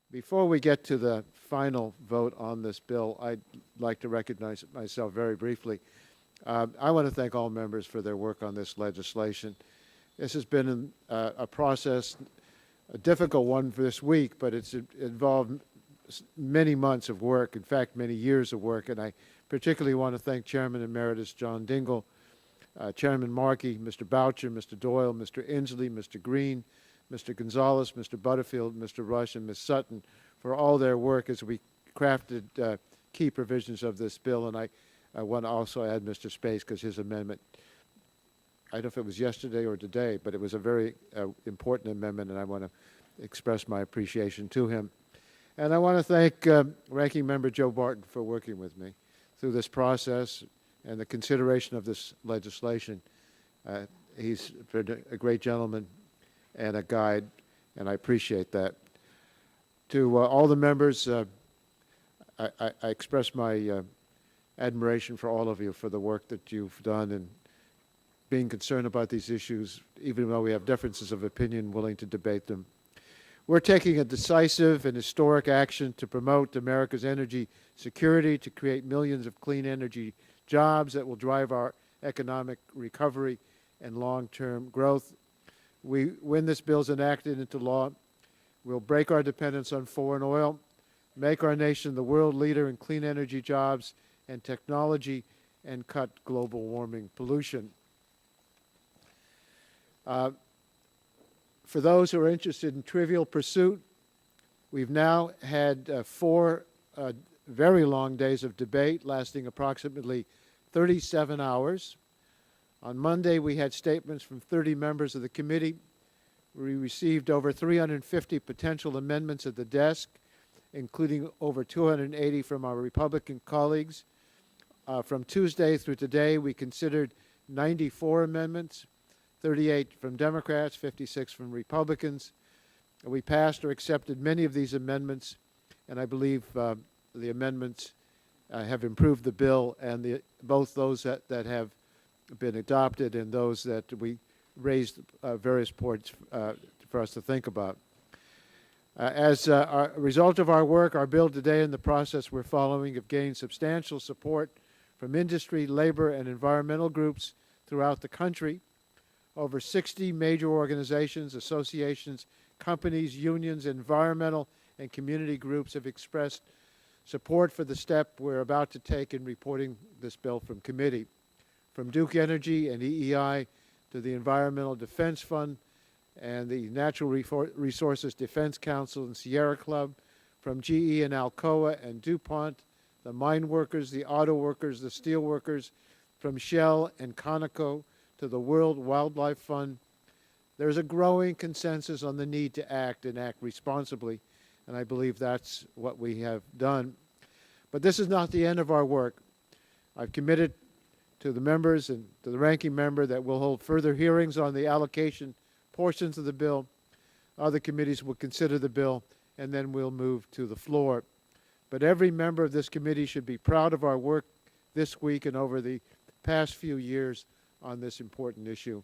Before we get to the final vote on this bill, I'd like to recognize myself very briefly. I want to thank all members for their work on this legislation. This has been a process, a difficult one for this week, but it's involved many months of work, in fact, many years of work, and I particularly want to thank Chairman Emeritus John Dingell, Chairman Markey, Mr. Boucher, Mr. Doyle, Mr. Inslee, Mr. Green, Mr. Gonzalez, Mr. Butterfield, Mr. Rush, and Ms. Sutton for all their work as we crafted key provisions of this bill. And I want to also add Mr. Space, because his amendment, I don't know if it was yesterday or today, but it was a very important amendment, and I want to express my appreciation to him. And I want to thank Ranking Member Joe Barton for working with me through this process and the consideration of this legislation. He's been a great gentleman and a guide, and I appreciate that. To all the members, I express my admiration for all of you for the work that you've done and being concerned about these issues, even though we have differences of opinion, willing to debate them. We're taking a decisive and historic action to promote America's energy security, to create millions of clean energy jobs that will drive our economic recovery and long-term growth. When this bill is enacted into law, we'll break our dependence on foreign oil, make our nation the world leader in clean energy jobs and technology, and cut global warming pollution. For those who are interested in Trivial Pursuit, we've now had 4 very long days of debate lasting approximately 37 hours. On Monday, we had statements from 30 members of the committee. We received over 350 potential amendments at the desk, including over 280 from our Republican colleagues. From Tuesday through today, we considered 94 amendments, 38 from Democrats, 56 from Republicans. We passed or accepted many of these amendments, and I believe the amendments have improved the bill, and both those that have been adopted and those that we raised various points for us to think about. As a result of our work, our bill today and the process we're following have gained substantial support from industry, labor, and environmental groups throughout the country. Over 60 major organizations, associations, companies, unions, environmental, and community groups have expressed support for the step we're about to take in reporting this bill from committee. From Duke Energy and EEI to the Environmental Defense Fund and the Natural Resources Defense Council and Sierra Club, from GE and Alcoa and DuPont, the mine workers, the auto workers, the steel workers, from Shell and Conoco to the World Wildlife Fund, there's a growing consensus on the need to act and act responsibly, and I believe that's what we have done. But this is not the end of our work. I've committed to the members and to the ranking member that we'll hold further hearings on the allocation portions of the bill. Other committees will consider the bill, and then we'll move to the floor. But every member of this committee should be proud of our work this week and over the past few years on this important issue.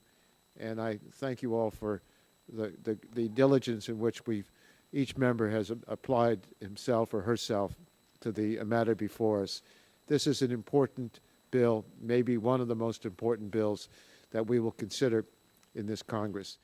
And I thank you all for the diligence in which each member has applied himself or herself to the matter before us. This is an important bill, maybe one of the most important bills that we will consider in this Congress.